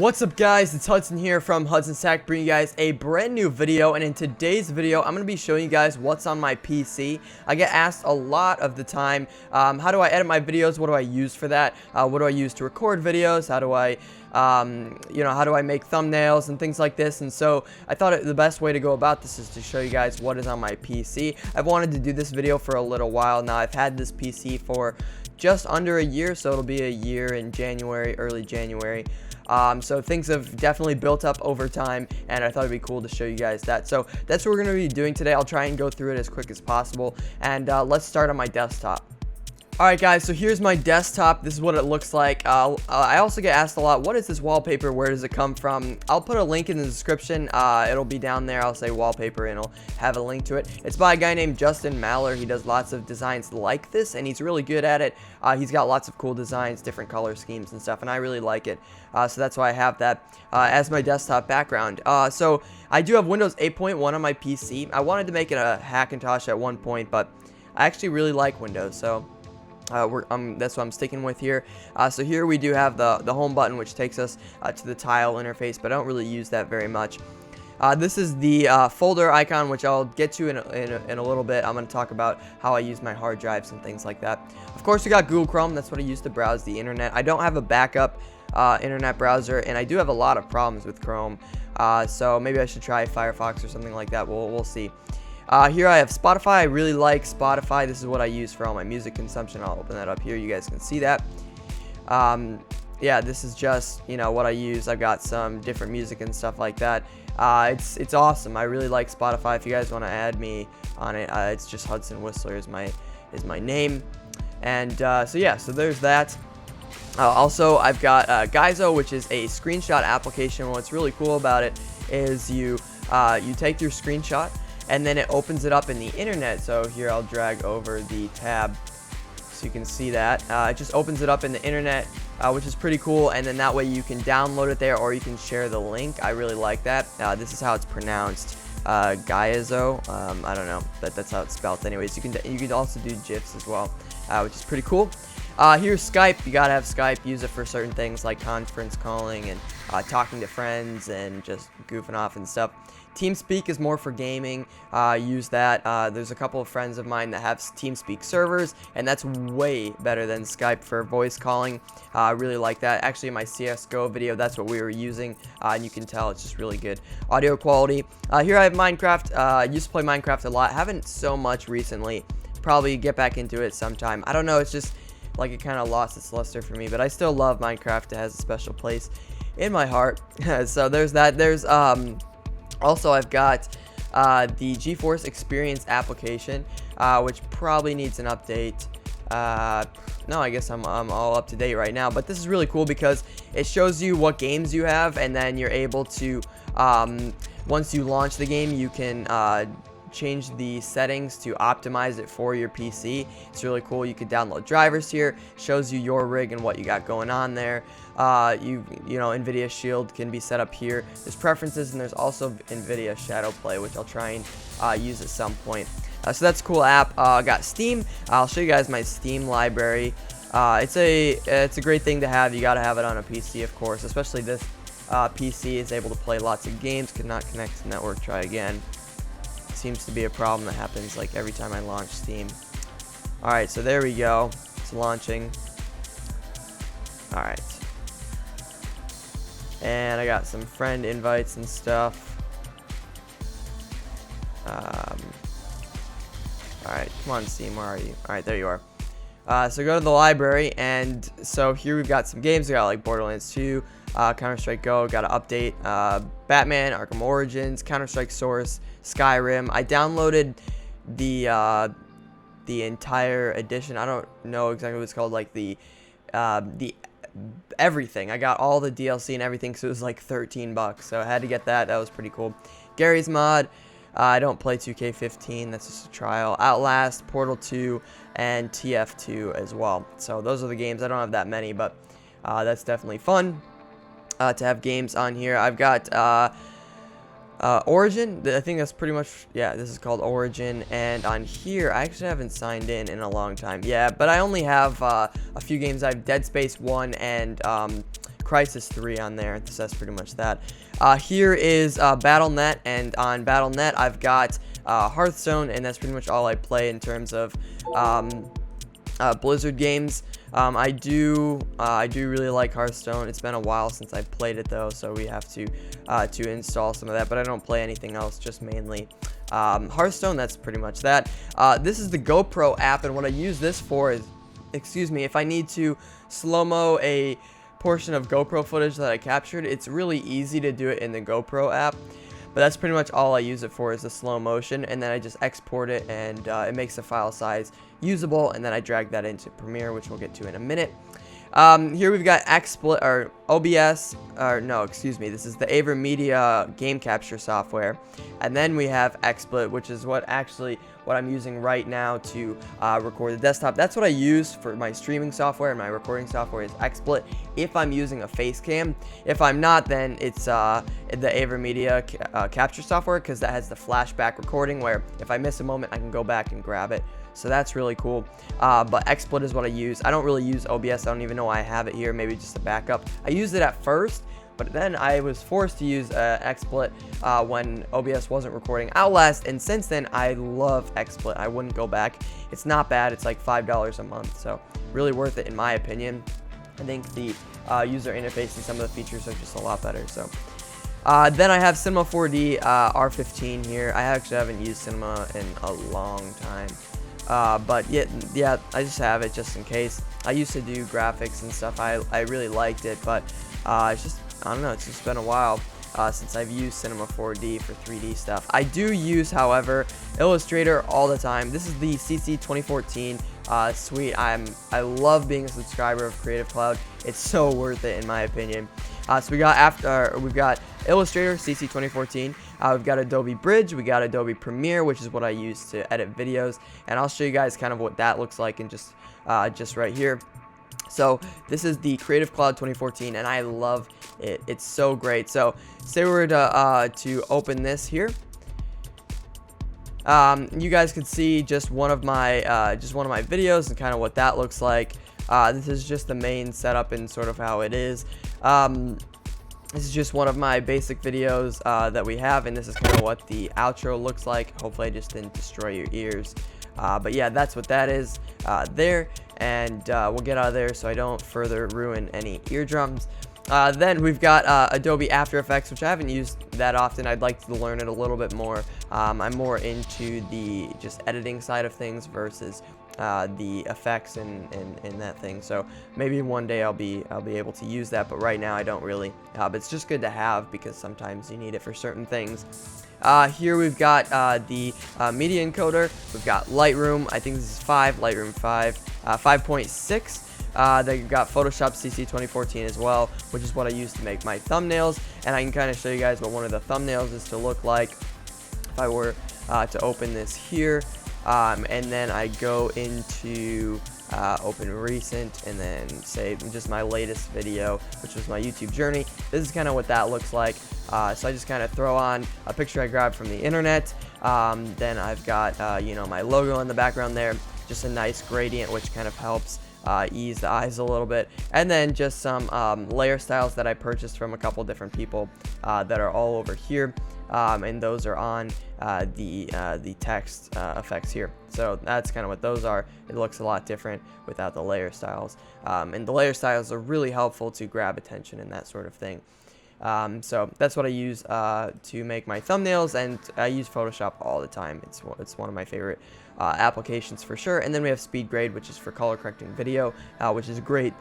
What's up guys, it's Hudson here from Hudson Sack, bringing you guys a brand new video. And in today's video I'm going to be showing you guys what's on my PC. I get asked a lot of the time, how do I edit my videos, what do I use for that, what do I use to record videos, how do I how do I make thumbnails and things like this. And so I thought the best way to go about this is to show you guys what is on my PC. I've wanted to do this video for a little while now. I've had this PC for just under a year, so it'll be a year in January, early January. So things have definitely built up over time, and I thought it'd be cool to show you guys that. So that's what we're going to be doing today. I'll try and go through it as quick as possible, and let's start on my desktop. Alright guys, so here's my desktop. This is what it looks like. I also get asked a lot, what is this wallpaper, where does it come from? I'll put a link in the description. It'll be down there. I'll say wallpaper and it'll have a link to it. It's by a guy named Justin Maller. He does lots of designs like this, and he's really good at it. He's got lots of cool designs, different color schemes and stuff, and I really like it. So that's why I have that as my desktop background. So I do have Windows 8.1 on my PC. I wanted to make it a Hackintosh at one point, but I actually really like Windows, so that's what I'm sticking with here. So here we do have the home button, which takes us to the tile interface, but I don't really use that very much. This is the folder icon, which I'll get to in a little bit. I'm going to talk about how I use my hard drives and things like that. Of course, we got Google Chrome. That's what I use to browse the internet. I don't have a backup internet browser, and I do have a lot of problems with Chrome. So maybe I should try Firefox or something like that. We'll see. Here I have Spotify. I really like Spotify. This is what I use for all my music consumption. I'll open that up here. You guys can see that. Yeah, this is just, what I use. I've got some different music and stuff like that. It's awesome. I really like Spotify. If you guys want to add me on it, it's just Hudson Whistler is my name. And so yeah, so there's that. Also, I've got Geizo, which is a screenshot application. What's really cool about it is you take your screenshot, and then it opens it up in the internet. So here I'll drag over the tab so you can see that. It just opens it up in the internet, which is pretty cool, and then that way you can download it there or you can share the link. I really like that. This is how it's pronounced, Geizo. I don't know, but that's how it's spelled anyways. You can also do GIFs as well, which is pretty cool. Here's Skype. You gotta have Skype. Use it for certain things like conference calling and talking to friends and just goofing off and stuff. TeamSpeak is more for gaming. Use that. There's a couple of friends of mine that have TeamSpeak servers, and that's way better than Skype for voice calling. I really like that. Actually, in my CSGO video, that's what we were using, and you can tell it's just really good audio quality. Here I have Minecraft. I used to play Minecraft a lot. Haven't so much recently. Probably get back into it sometime. I don't know. It's just like it kind of lost its luster for me, but I still love Minecraft. It has a special place in my heart. So there's that. There's also, I've got the GeForce Experience application, which probably needs an update. No, I guess I'm all up to date right now, but this is really cool because it shows you what games you have, and then you're able to, once you launch the game, you can change the settings to optimize it for your PC. It's really cool. You can download drivers here. Shows you your rig and what you got going on there. NVIDIA Shield can be set up here. There's preferences, and there's also NVIDIA Shadow Play, which I'll try and use at some point. So that's a cool app. I got Steam. I'll show you guys my Steam library. It's a great thing to have. You got to have it on a PC, of course, especially this PC is able to play lots of games. Could not connect to network. Try again. Seems to be a problem that happens like every time I launch Steam. Alright, so there we go. It's launching. Alright. And I got some friend invites and stuff. Alright, come on Steam, where are you? Alright, there you are. So go to the library, and so here we've got some games. We got like Borderlands 2, Counter-Strike Go, got to update, Batman, Arkham Origins, Counter-Strike Source, Skyrim. I downloaded the entire edition. I don't know exactly what it's called, like the everything. I got all the DLC and everything, so it was like 13 bucks. So I had to get that. That was pretty cool. Gary's Mod. I don't play 2K15. That's just a trial. Outlast, Portal 2, and TF2 as well. So those are the games. I don't have that many, but that's definitely fun to have games on here. I've got Origin. I think that's pretty much, yeah, this is called Origin. And on here, I actually haven't signed in a long time. Yeah, but I only have a few games. I have Dead Space 1 and Crysis 3 on there. So that's pretty much that. Here is Battle.net, and on Battle.net I've got Hearthstone, and that's pretty much all I play in terms of Blizzard games. I do really like Hearthstone. It's been a while since I played it though, so we have to install some of that, but I don't play anything else, just mainly Hearthstone. That's pretty much that. This is the GoPro app, and what I use this for is, excuse me, if I need to slow-mo a portion of GoPro footage that I captured, it's really easy to do it in the GoPro app. But that's pretty much all I use it for, is the slow motion, and then I just export it, and it makes the file size usable, and then I drag that into Premiere, which we'll get to in a minute. Here we've got XSplit, or OBS, or no, excuse me, this is the AverMedia game capture software, and then we have XSplit, which is what I'm using right now to record the desktop. That's what I use for my streaming software, and my recording software is XSplit if I'm using a face cam. If I'm not, then it's the AverMedia capture software, because that has the flashback recording where if I miss a moment I can go back and grab it. So that's really cool. But XSplit is what I use. I don't really use OBS. I don't even know why I have it here. Maybe just a backup. I used it at first, but then I was forced to use XSplit when OBS wasn't recording Outlast, and since then I love XSplit. I wouldn't go back. It's not bad. It's like $5 a month, so really worth it in my opinion. I think the user interface and some of the features are just a lot better. So then I have Cinema 4D R15 here. I actually haven't used Cinema in a long time. But yeah, I just have it just in case. I used to do graphics and stuff. I really liked it, but it's just, I don't know, it's just been a while since I've used Cinema 4D for 3D stuff. I do use, however, Illustrator all the time. This is the CC 2014 suite. I love being a subscriber of Creative Cloud. It's so worth it in my opinion. So we've got Illustrator CC 2014. We've got Adobe Bridge, we got Adobe Premiere, which is what I use to edit videos, and I'll show you guys kind of what that looks like in just right here. So this is the Creative Cloud 2014, and I love it. It's so great. So say we were to open this here. You guys can see just one of my videos and kind of what that looks like. This is just the main setup and sort of how it is. This is just one of my basic videos that we have, and this is kind of what the outro looks like. Hopefully I just didn't destroy your ears. But yeah, that's what that is there, and we'll get out of there so I don't further ruin any eardrums. Then we've got Adobe After Effects, which I haven't used that often. I'd like to learn it a little bit more. I'm more into the just editing side of things versus the effects and that thing. So maybe one day I'll be able to use that, but right now I don't really. But it's just good to have because sometimes you need it for certain things. Here we've got the media encoder. We've got Lightroom. I think this is Lightroom 5, 5.6. Then you've got Photoshop CC 2014 as well, which is what I use to make my thumbnails. And I can kind of show you guys what one of the thumbnails is to look like if I were to open this here. And then I go into open recent and then say just my latest video, which was my YouTube journey. This is kind of what that looks like. So I just kind of throw on a picture I grabbed from the internet. Then I've got you know, my logo in the background there, just a nice gradient which kind of helps ease the eyes a little bit, and then just some layer styles that I purchased from a couple different people that are all over here. And those are on the text effects here. So that's kind of what those are. It looks a lot different without the layer styles. And the layer styles are really helpful to grab attention and that sort of thing. So that's what I use to make my thumbnails, and I use Photoshop all the time. It's one of my favorite applications for sure. And then we have SpeedGrade, which is for color correcting video, which is great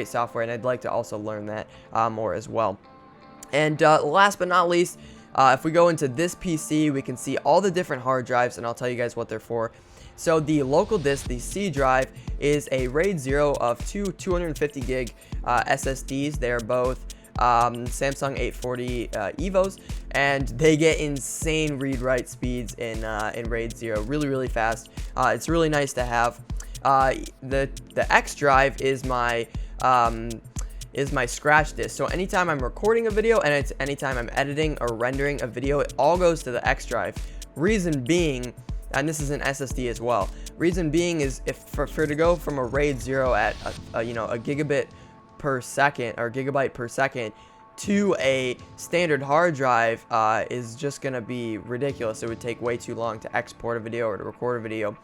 software, and I'd like to also learn that more as well. And last but not least, if we go into this PC, we can see all the different hard drives, and I'll tell you guys what they're for. So the local disk, the C drive, is a RAID 0 of two 250 gig SSDs. They're both Samsung 840 EVOs, and they get insane read-write speeds in RAID 0, really fast. It's really nice to have. The X drive is my scratch disk. So anytime I'm recording a video and anytime I'm editing or rendering a video, it all goes to the X drive. Reason being, and this is an SSD as well. Reason being is if for to go from a RAID 0 at a gigabit per second or gigabyte per second to a standard hard drive is just gonna be ridiculous. It would take way too long to export a video or to record a video.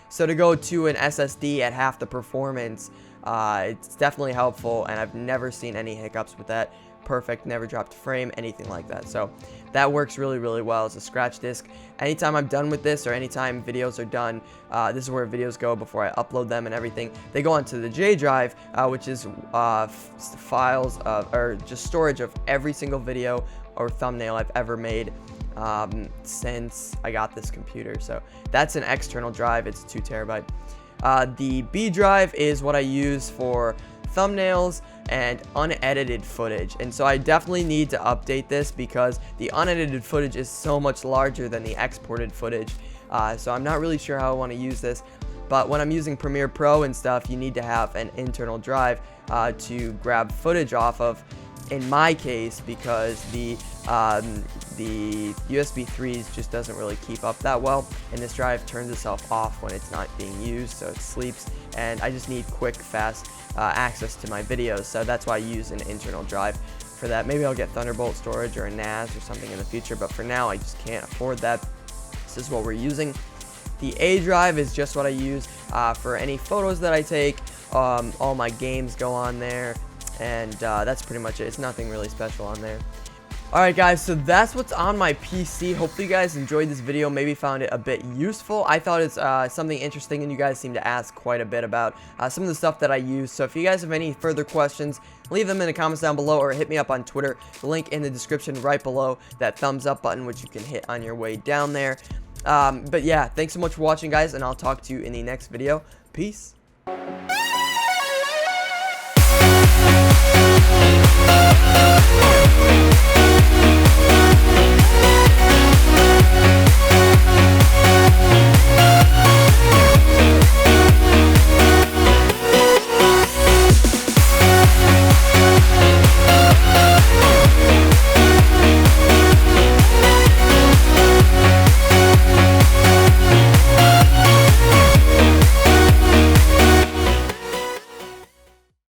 So to go to an SSD at half the performance, it's definitely helpful, and I've never seen any hiccups with that. Perfect, never dropped a frame, anything like that. So that works really, really well as a scratch disk. Anytime I'm done with this, or anytime videos are done, this is where videos go before I upload them and everything. They go onto the J drive, which is files or just storage of every single video or thumbnail I've ever made since I got this computer. So that's an external drive. It's 2 terabyte. The B drive is what I use for thumbnails and unedited footage, and so I definitely need to update this because the unedited footage is so much larger than the exported footage. So I'm not really sure how I want to use this, but when I'm using Premiere Pro and stuff, you need to have an internal drive to grab footage off of, in my case, because the USB 3s just doesn't really keep up that well, and this drive turns itself off when it's not being used, so it sleeps, and I just need quick, fast access to my videos, so that's why I use an internal drive for that. Maybe I'll get Thunderbolt storage or a NAS or something in the future, but for now I just can't afford that. This is what we're using. The A drive is just what I use for any photos that I take. All my games go on there, and that's pretty much it. It's nothing really special on there. Alright guys, so that's what's on my PC. Hopefully you guys enjoyed this video, maybe found it a bit useful. I thought it's something interesting, and you guys seem to ask quite a bit about some of the stuff that I use. So if you guys have any further questions, leave them in the comments down below, or hit me up on Twitter. The link in the description right below, that thumbs up button, which you can hit on your way down there. But yeah, thanks so much for watching guys, and I'll talk to you in the next video. Peace.